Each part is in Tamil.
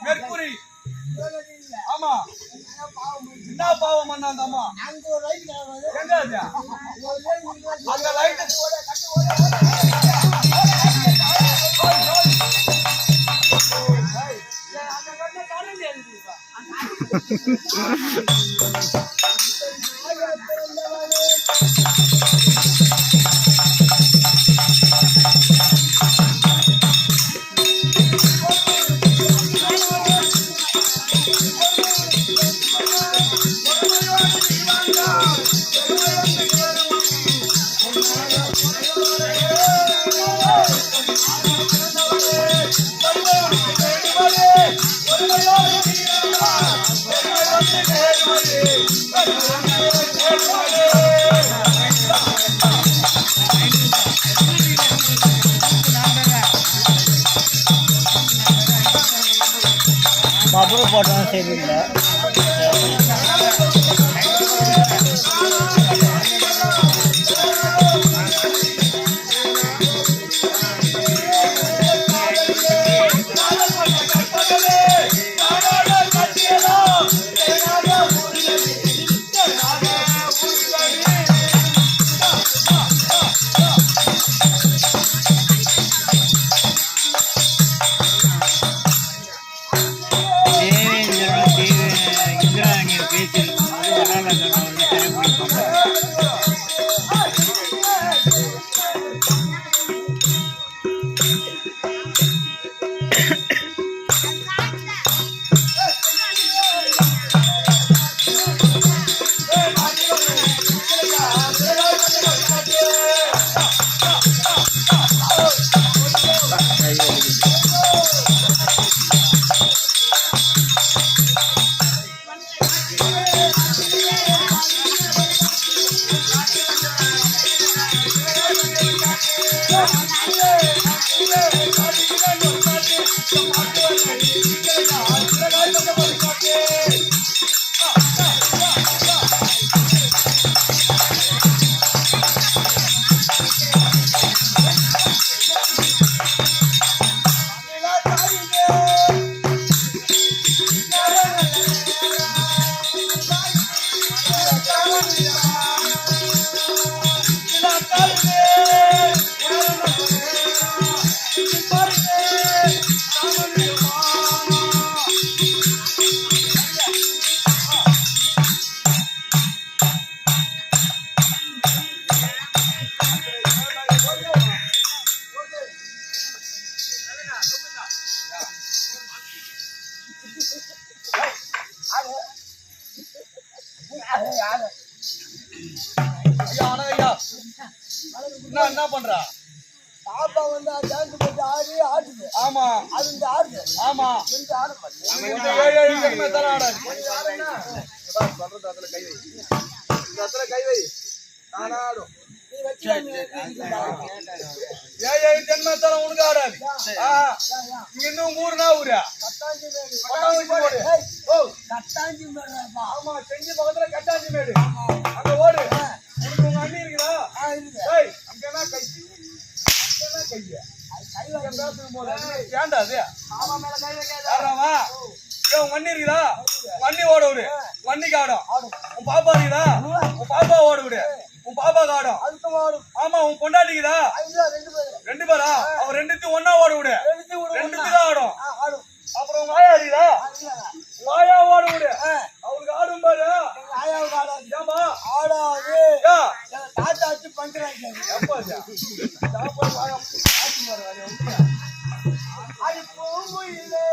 மெர்குரி ஆமா என்ன பாவம் பண்ண அந்த அம்மா எங்க அந்த லைட் அப்புறம் போட்டோம் சரியில்லை. என்ன பண்றா பாப்பா வந்து டான்ஸ் போட்டு ஆடி ஆடுது. ஆமா அது இந்த ஆடுது. ஆமா இந்த ஆடு இந்த 7 ஜென்ம தர ஆடாது. சொல்றது அதுல கை வை. இந்த அதுல கை வை. நான் ஆடும். நீ வெச்சா நீ 7 ஜென்ம தர உனக்கு ஆடாது. நீ இன்னும் ஊர்னா ஊரா கட்டாஞ்சி மேடு. கட்டாஞ்சி போடு. ஓ கட்டாஞ்சி மேடுப்பா. ஆமா செஞ்சி பக்கத்துல கட்டாஞ்சி மேடு. அங்க ஓடு. உனக்கு உங்க அண்ணி இருக்குதா? இருக்கு. ஏய் அங்கனா கை அங்கனா கையா கை வைக்க பேசும்போது ஏன்டா அது ஆமா மேல கை வைக்காத ஆறாமா ஏய் உங்க அண்ணி இருக்குதா? அண்ணி ஓட விடு. அண்ணிக்கு ஆடும். உன் பாப்பா இருக்குதா? உன் பாப்பா ஓட விடு. உன் பாப்பாக்கு ஆடும். அதுக்கு ஆடும். ஆமா உன் பொண்டாட்டிக்குதா? ரெண்டு பேரா? அவ ரெண்டுத்தையும் ஒண்ணா ஓட விடு. ரெண்டுத்துக்கு ஆடும். அப்புறம் உங்க ஆயா இருக்குதா? உங்க ஆயா ஓட விடு. அவளுக்கு ஆடும் பாரு. ஆயாவுக்கு ஆடாது. ஏமா ஆடாது. தாத்தா வச்சு பண்றாங்க. எப்பா சாப்பாடு ஆட்சி மாறு அது போகும் இல்லை.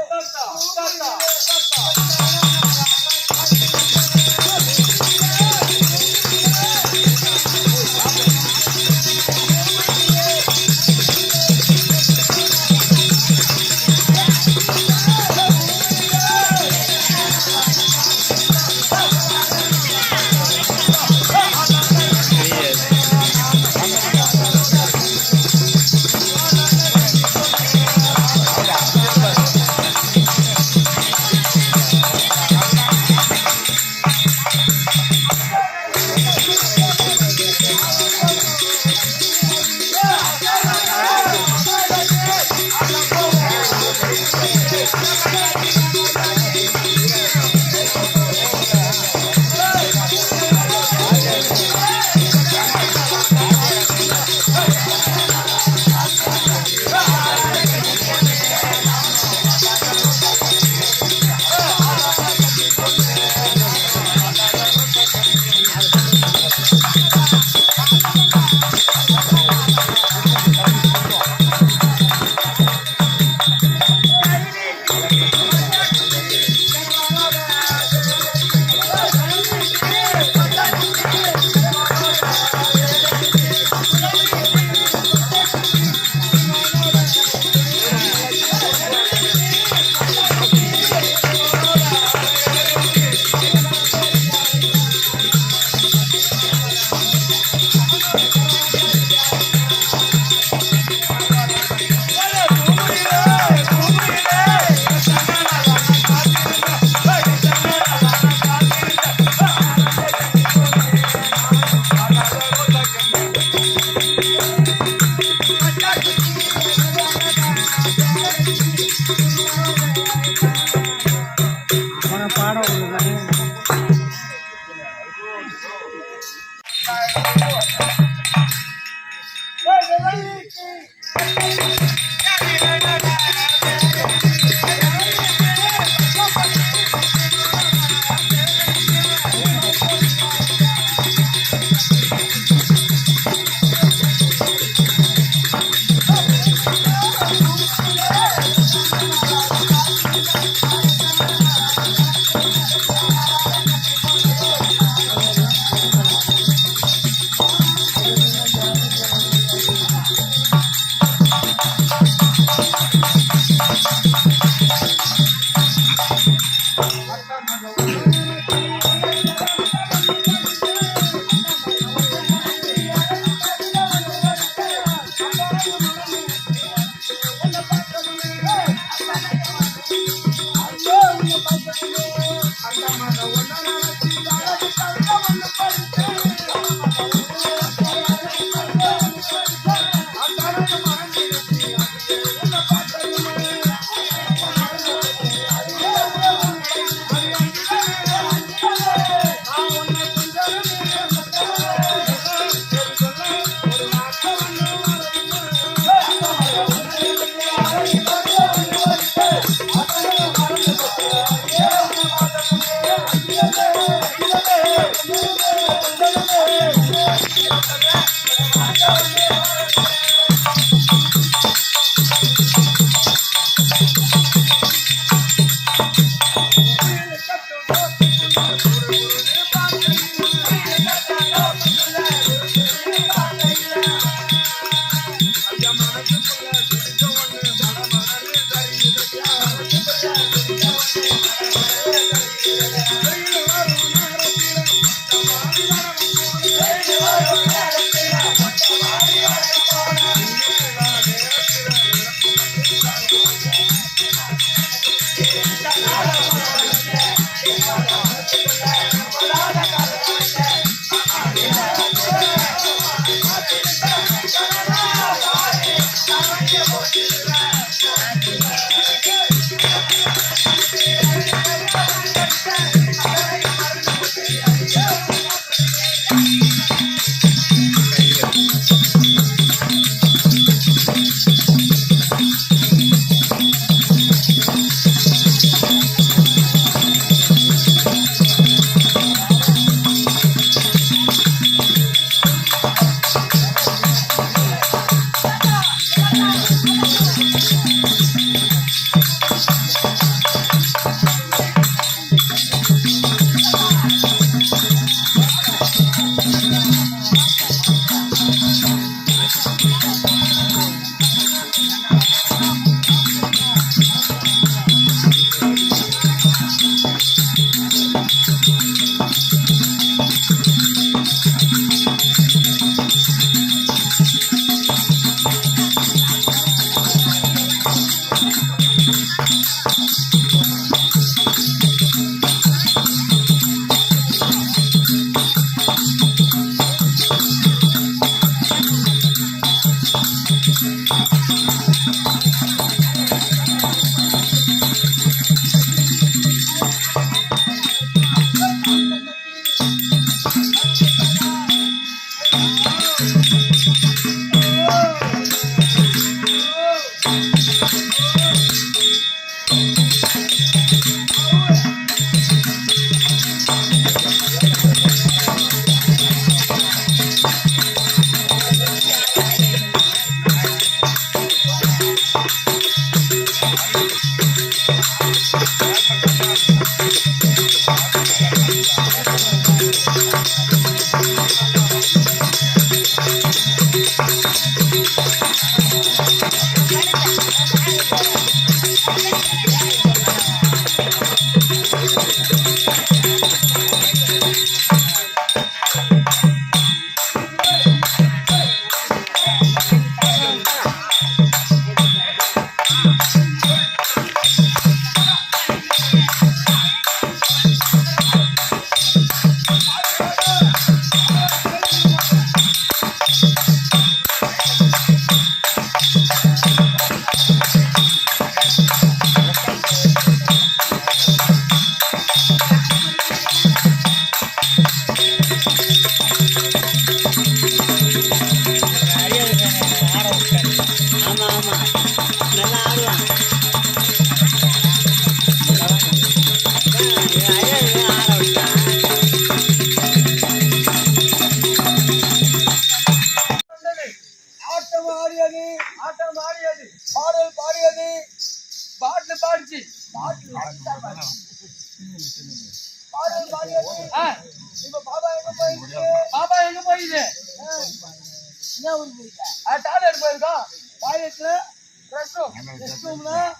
டாய்லெட் போயிருக்கோம். டாய்லெட்ல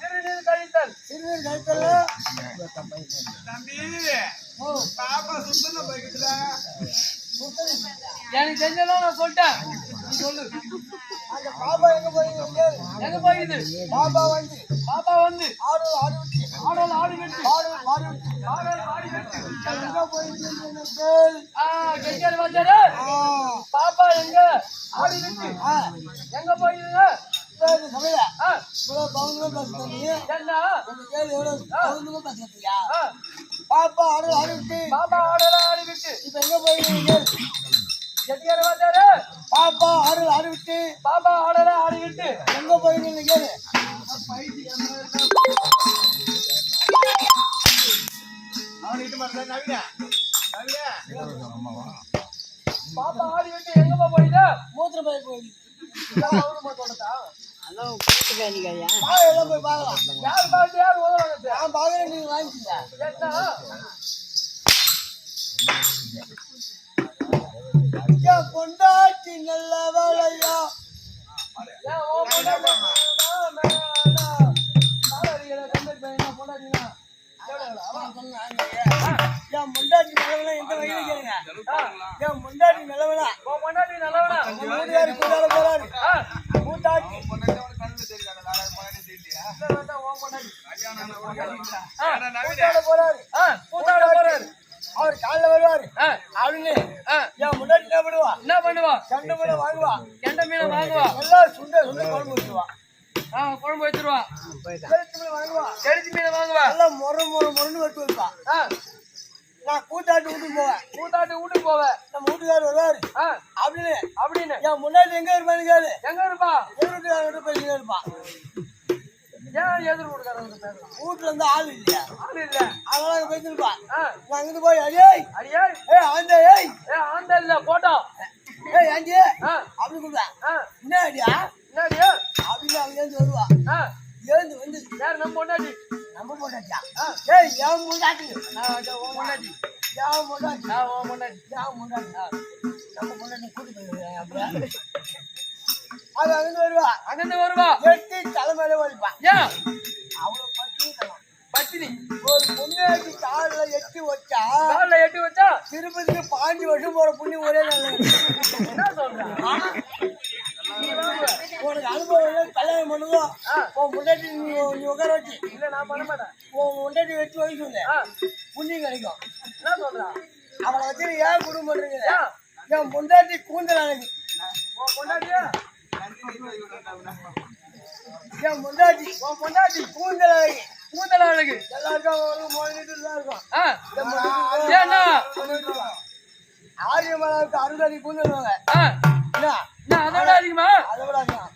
சிறுநீர் கழித்தல். எனக்கு தெரிஞ்சதான் நான் சொல்லிட்டேன். நீ சொல்லு. அந்த பாப்பா எங்க போயிது? பாப்பா வந்து ஆடல் ஆடி வெட்டி கெஞ்சல் வந்தாரு. பாப்பா எங்க ஆடி வெட்டி எங்க போயிதுங்க? பாப்பா ஆடல் ஆடி விட்டு இப்ப எங்க போயிருக்கு? பாப்பா ஆடல் ஆடி விட்டு எங்க போயிருக்கு? பாப்பா ஆடி விட்டு எங்கப்பா போயிது? மூத்திர பயிர் போயிது. பொண்டாட்டி நல்ல வேலையா முண்டாட்டி நிலவலாம் எந்த வகையில கேளுங்க. என் முண்டாட்டி நிலவலா போறாரு கூட்டாட்டி போறாரு. அவர் காலைல வருவாரு அப்படின்னு என் முன்னாடி என்ன பண்ணுவா? கெண்ட மீனை வாங்குவா. எல்லாம் சுண்ட குழம்பு வச்சுவா. குழம்பு வச்சிருவா. கெளுத்தி மீன் வாங்குவா. கெளுத்தி மீன் வாங்குவா. எல்லாம் முறன்னு வெட்டு வைப்பா. நான் கூத்தாட்டு வீட்டுக்கு போவேன். கூத்தாட்டு வீட்டுக்கு போவேன். நம்ம வீட்டுக்காரர் வருவாரு அப்படின்னு என் முன்னாடி எங்க இருப்பான்னு கேளு. எங்க இருப்பா? எதிர் வீட்டுக்காரர்கிட்ட பேசினே இருப்பான். ஏன் எதிர் வீட்டுக்காரங்க பேசலாம்? வீட்டுல இருந்து ஆள் இல்லையா? ஆள் இல்ல. அதனால அங்க பேசிருப்பா. நான் அங்கிருந்து போய் அடியாய் ஆந்த ஆந்த இல்ல போட்டோ ஆண்டி அப்படி கூப்பிட்டேன். என்ன அடியா அப்படின்னு அவங்க ஏந்து வருவா. ஏந்து வந்து யார் நம்ம பொண்டாட்டி? நம்ம பொண்டாட்டியா? என் பொண்டாட்டி. உன் பொண்டாட்டி. என் பொண்டாட்டி. உன் பொண்டாட்டி. என் பொண்டாட்டி. நம்ம பொண்டாட்டி கூட்டி போயிருக்கேன். அப்படியா அது அங்கிருந்து வருவா. அங்கிருந்து வருவா. எட்டி தலைமையில வலிப்பா. ஏன் அவ்வளவு பத்தினி தரும். பத்தினி. ஒரு பொண்ணாட்டி காலில் எட்டி வச்சா திருப்பதிக்கு 5 வருஷம் போற புண்ணியம் ஒரே நாள். என்ன சொல்றேன்? உனக்கு அனுபவம் கல்யாணம் பண்ணுவோம். உன் முன்னாடி நீ உட்கார வச்சு. இல்ல நான் பண்ண மாட்டேன். உன் முன்னாடி வச்சு வைக்கும் புண்ணியம் கிடைக்கும். என்ன சொல்றான்? அவளை வச்சு ஏன் குடும்பம் பண்றீங்க? என் முன்னாடி கூந்தல் அழகு. உன் பொண்டாட்டியா? என் முன்னாடி உன் பொண்டாட்டி கூந்தல் அழகு. கூந்தல் அழகு எல்லாருக்கும் 3 லிட்டர் தான் இருக்கும். ஏன்னா ஆரியமாவுக்கு 60 அடி கூந்தல் வாங்க. அதோட அதிகமா? அதை விட அதிகம்.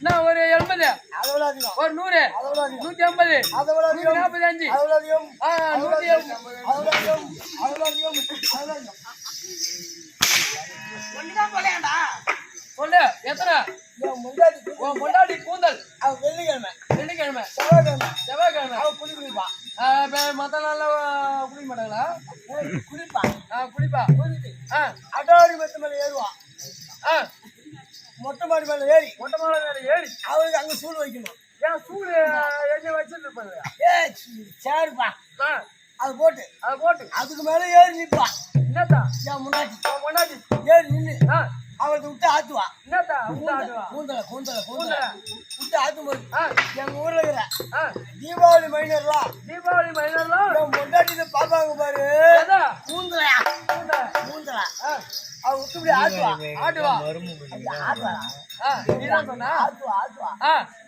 நான் ஒரு 80, அதை விட அதிகம். ஒரு 100, அதை விட அதிகம். 150, அதை விட அதிகம். 145, அதை விட அதிகம். 180, அதை விட அதிகம். அதை விட அதிகம். அதை விட அதிகம். ஒண்ணுதான் சொல்லேன்டா. சொல்லு எத்தனை? என் முன்னாடி உன் பொண்டாட்டி கூந்தல் அவன் வெள்ளிக்கிழமை செவ்வாய்க்கிழமை அவன் குளிப்பான். மத்த நாள்ல குளிக்க மாட்டாங்களா? குளிப்பான். குளிப்பா. குளிச்சுட்டு அட்டாடி மெத்த மேல ஏறுவான். மொட்டை மாடி மேல ஏறி அவனுக்கு அங்க சூடு வைக்கணும். ஏன் சூடு எங்க வச்சுட்டு இருப்பாங்க? சேருப்பா அது போட்டு அதுக்கு மேல ஏறி நிற்பான். என்னத்தா? என் முன்னாடி ஏறி நின்று அவளுக்கு விட்டு ஆத்துவா. என்னத்தா? கூந்தல விட்டு ஆத்தும்போது எங்க ஊர்ல இருக்கிற தீபாவளி மைனர்லாம் என் முன்னாடி பாப்பாங்க பாரு. கூந்தலா அவ விட்டு இப்படி ஆத்துவா.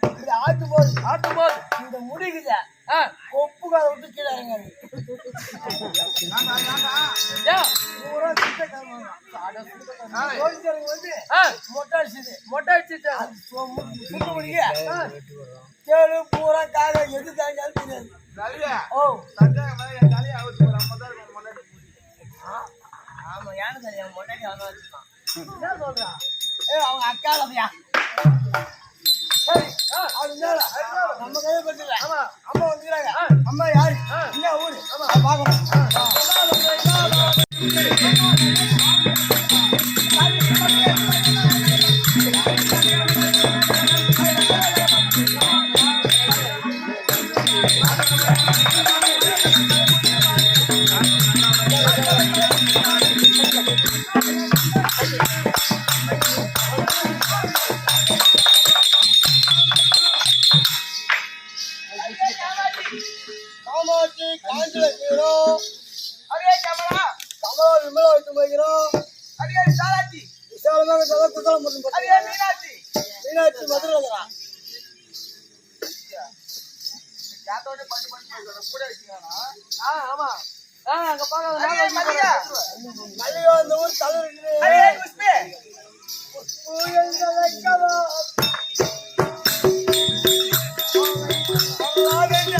இப்படி ஆத்தும்போது இந்த முடிக்குத ஒப்புக்கார விட்டு கீழே இறங்காது. மொட்டை அடிச்சுட்டு சுட்டு முடிக்க கேளு பூரா காக எது தாங்காலும் தெரியாது. ஆமா யானு தெரியும் மொட்டாடி அவன் வச்சுருக்கான். என்ன சொல்றான்? அவங்க அக்கா அப்படியா? சரி நம்ம கையை பட்டுல அம்மா வந்துக்கிறாங்க. அம்மா யாரு? என்ன ஊரு? பாக்கணும். காமாட்சி காஞ்சில செய்கிறோம். கமலா விமலா வைத்து போகிறோம். விசாலமாக குசலம் பண்ணி மீனாட்சி மதுரை இருக்கிறான். மல்லிகா அந்த ஊர் தலைவர் எப்படி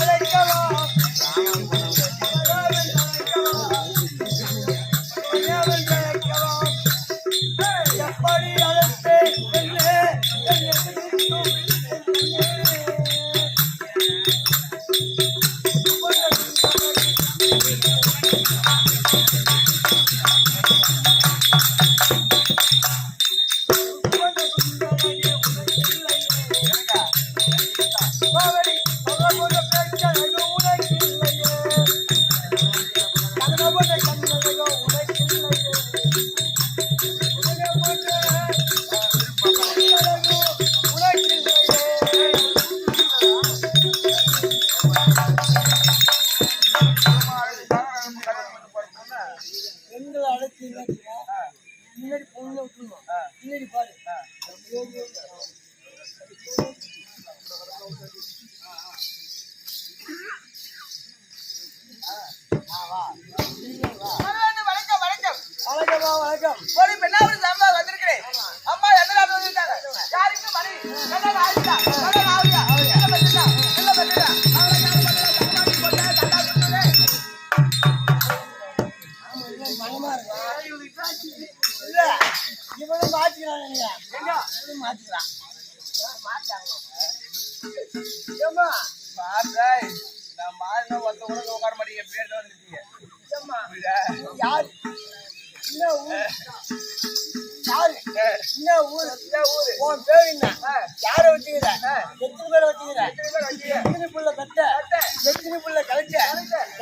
அழைத்து ஏம்மா மாறாய் நான் மாறினா ஒருத்த கூட உட்கார மாட்டீங்க பேர் தான் வந்துட்டீங்க ஏம்மா புரியுதா? யாரு என்ன ஊரு யாரு என்ன ஊரு உன் பேரு என்ன யார வச்சுக்கிற எத்தனை பேரை வச்சுக்கிற எத்தனை புள்ள கட்ட எத்தனை புள்ள கலைச்ச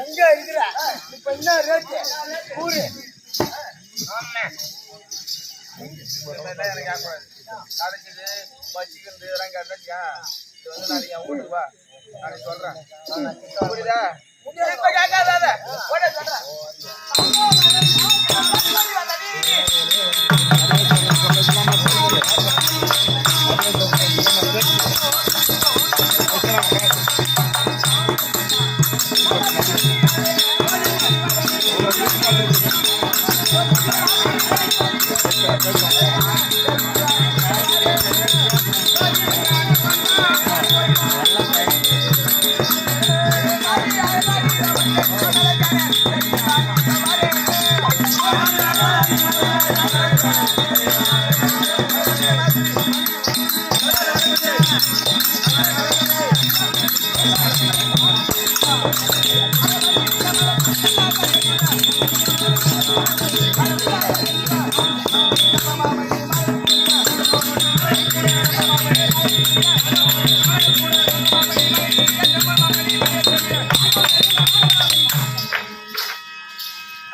எங்க இருக்கிற இப்ப என்ன ரேட்டு ஊரு இதெல்லாம் எனக்கு கேட்கக்கூடாது அடைச்சது வச்சுக்கிறது இதெல்லாம் கேட்டாச்சியா இது வந்து நாளைக்கு என் வீட்டுக்கு வா நாளைக்கு சொல்றேன் புரியுதா இப்ப கேட்காத உடனே சொல்றேன்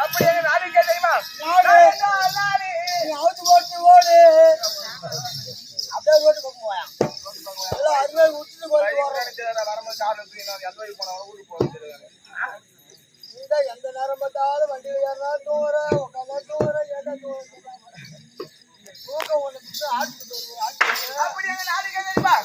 அப்படி எங்க நாளைக்கு தெரியுமா நீ அவுத்து போட்டு ஓடு அப்படியே ரோட்டு பக்கம் போயா எல்லாம் அருமையா விட்டுட்டு போட்டு ஓடுறேன் வரும்போது காரணம் எந்த வழி போனாலும் ஊருக்கு போகிறது நீதான் எந்த நேரம் பார்த்தாலும் வண்டியில் ஏறினா தூங்குற உட்காந்தா தூங்குற ஏட்டா தூங்குற தூக்கம் ஒன்று ஆட்டுக்கு அப்படி எங்க நாளைக்கு தெரியுமா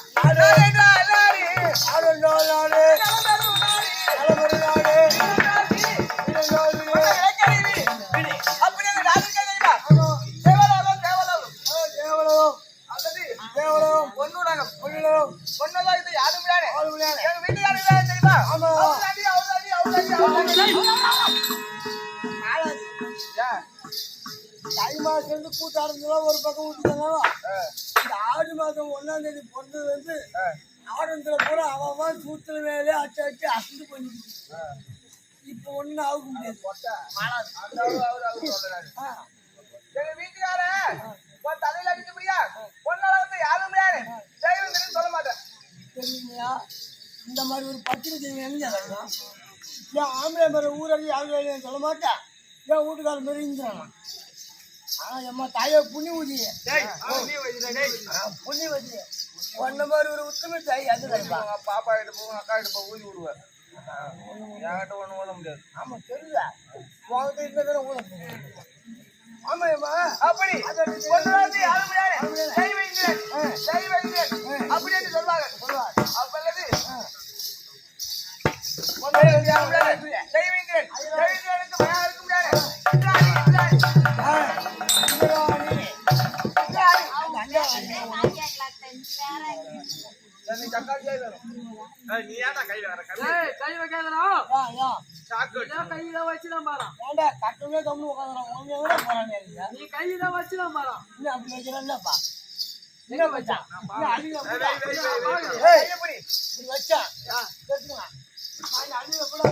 தை மாசம் இருந்து கூட்டாரத்துலாம் ஒரு பக்கம் விட்டுட்டாலும் இந்த ஆடி மாசம் 1ஆம் தேதி பொண்ணு வந்து ஆடத்துல பூரா அவன் சூத்துல மேலே அச்சு அச்சு அசந்து பண்ணிட்டு இப்ப ஒண்ணு ஆக முடியாது எங்க வீட்டுக்கார தலையில அடிக்க முடியா பொண்ணால வந்து யாரும் முடியாது செய்யணும் சொல்ல மாட்டேன் தெரியுங்களா இந்த மாதிரி ஒரு பத்திரிகை செய்ய என்ன ஏன் ஆம்பளை மேல ஊரடி யாரும் சொல்ல மாட்டேன் ஏன் வீட்டுக்கார மாரி இருந்தாங்க ஆனா எம்மா தாயை புண்ணி ஊதிய புண்ணி ஊதிய ஒன்ன மாதிரி ஒரு உத்தம தாய் அது பாப்பா கிட்ட போகும் அக்கா கிட்ட போய் ஊதி விடுவேன் என்கிட்ட ஒண்ணு ஓட முடியாது ஆமா தெரியுதா உங்ககிட்ட இருந்ததானே ஊத ஆமா ஏமா அப்படி அப்படின்னு சொல்லுவாங்க அப்பல்லது கட்டமே கம்மி உட்காந்துறான் நீ கையில வச்சுதான் பாரம் இன்னும் அப்படி வைக்கிறான்ப்பா என்ன வச்சான் இப்படி வச்சான் அடியில கூட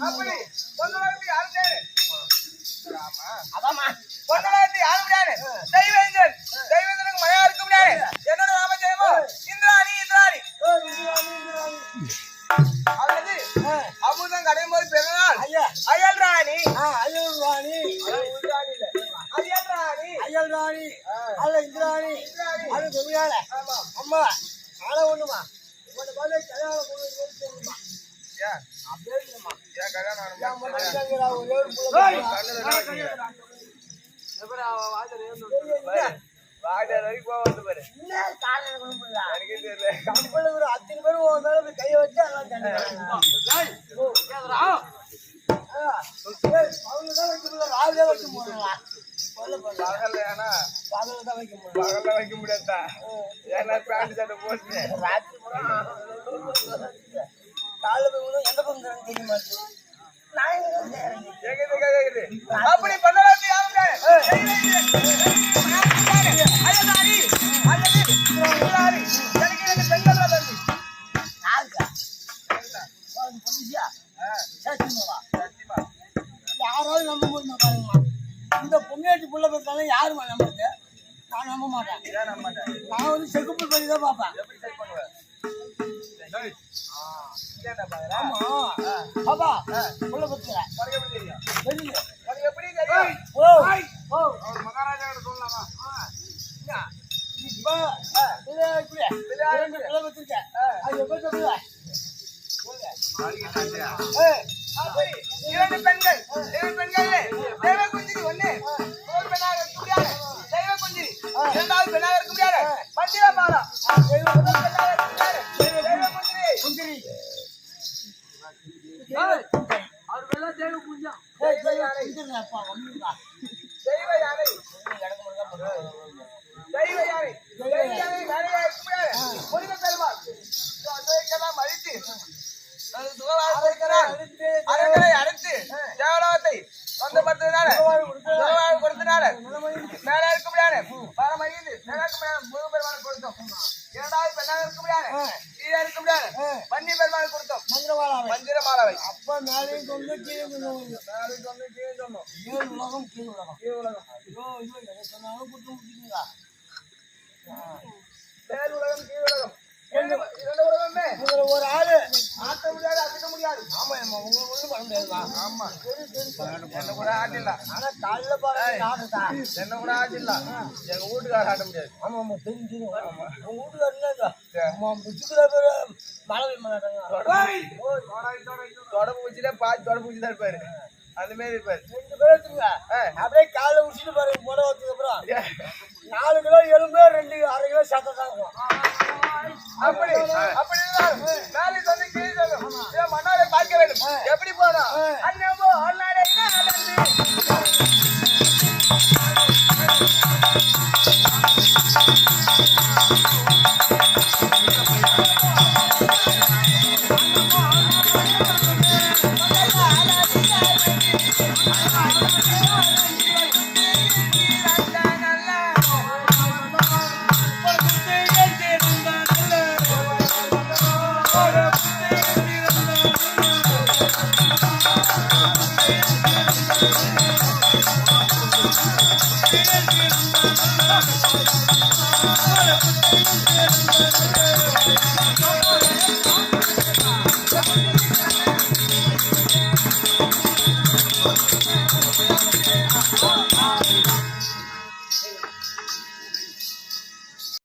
அப்படி பொண்ணு யாரு தேரு அதாம்மா பொண்ணு யாரு முடியாது தெய்வேந்தன் தெய்வேந்தனுக்கு மழையா இருக்க முடியாது என்னோட நாம ஜெயமோ இந்திராணி இந்திராணி அல்லது அமுதம் கடையும் போது பிறநாள் அயல் ராணி அயல் ராணி அயல் ராணி அயல் ராணி அல்ல இந்திராணி அது சொல்லியால அம்மா ஆள ஒண்ணுமா உன்னை பார்த்து கல்யாணம் பண்ணுமா அப்படியே இல்லம்மா ஏன் கல்யாணம் ஒரே ஒரு வாடகை வரைக்கும் போவது பாரு என்ன காரணம் குடும்பம் எனக்கே தெரியல கம்பெனி ஒரு 10 பேர் உன் மேல போய் கையை வச்சு எல்லாம் அவங்கதான் வைக்க ராவிலே வைக்க போறாங்களா பகல்ல ஏன்னா பகல தான் வைக்க முடியும் பகல்ல வைக்க முடியாதா ஏன்னா பேண்ட் சட்டை போட்டு ராத்திரி கூட காலைல போய் எந்த பக்கம் தெரிய மாட்டேங்குது அப்படி பண்ணலாம் பொண்டாட்டி புள்ள பார்த்தாலும் யாருமா நம்புறது? நான் நம்ப மாட்டேன். ஏன் நம்ப மாட்டேன்? நான் வந்து செக்குப்பு பண்ணி தான் பார்ப்பேன். எப்படி செக் பண்ணுவேன்? ஏன்டா பாக்குற? ஆமா பாப்பா புள்ள பத்துற உனக்கு எப்படி தெரியும்? தெரியுது. உனக்கு எப்படி தெரியும்? ஓ ஓ அவர் மகாராஜா கிட்ட சொல்லலாமா? இப்ப இது இப்படி ரெண்டு புள்ள பத்துக்க. அது எப்படி சொல்லுவ? இரண்டு பெண்கள் தெய்வ குஞ்சிரி ஒண்ணு ஒரு பெண்ணாக இருக்க முடியாது. தெய்வ குஞ்சிரி இரண்டாவது பெண்ணாக இருக்க முடியாது. மந்திர மாலா முதல் பெண்ணாக இருக்க முடியாது. தெய்வ குஞ்சிரி குஞ்சிரி அவர் மேல தேவை புரிஞ்சான். தெய்வ யானை குஞ்சிரிப்பா வந்துடா. தெய்வ யானை தெய்வ யானை தெய்வ யானை யானையாக இருக்க முடியாது. முருக பெருமாள் அதைக்கெல்லாம் அழித்து அரண்களை அடைத்து தேவலோகத்தை சொந்தப்படுத்தினால கொடுத்தனால மேல இருக்க முடியாது. பரம் அறிந்து மேல இருக்க முடியாது. முருக பெருமாள் கொடுத்தோம். இரண்டாவது பெண்ணாக இருக்க முடியாது. கீழே இருக்க முடியாது. பன்னி பெருமாள் கொடுத்தோம். மந்திர மாலாவை அப்ப மேலேயும் சொந்த கீழே சொன்னோம். மேலே சொன்ன கீழே சொன்னோம். ஏழு உலகம் கீழ் உலகம். கீழ் உலகம் ஐயோ ஐயோ எதை சொன்னாலும் குற்றம் முடிச்சுங்களா? மேல் உலகம் கீழ் உலகம் இரண்டு உலகமே இதுல ஒரு ஆளு ஆட்ட முடியாது அசைக்க முடியாது. ஆமா ஆமா உங்களுக்கு ஒண்ணும் பண்ண முடியாதுமா. ஆமா என்ன கூட ஆட்டில்ல. ஆனா காலைல பாருங்க ஆடுதா. என்ன கூட ஆட்டில்ல. எங்க வீட்டுக்கார ஆட்ட முடியாது. ஆமா ஆமா தெரிஞ்சு உங்க வீட்டுல அம்மா புச்சுக்குள்ள பேரு மழை பெய்ய மாட்டாங்க. தொடப்பு பூச்சிலே பாதி தொடப்பு பூச்சி தான் இருப்பாரு. அந்த மாதிரி இருப்பாரு. 2 பேர் எடுத்துங்க. அப்படியே காலை உச்சிட்டு பாருங்க போட வச்சதுக்கு அப்புறம் 4 கிலோ எலும்பு 2 1/2 கிலோ சத்தை தான் இருக்கும். அப்படி அப்படி மேலே சொல்லி கீழே சொல்லும். மன்னாரை பார்க்க வேண்டும். எப்படி போனோம்? அண்ணமோ அண்ணாடே Thank you.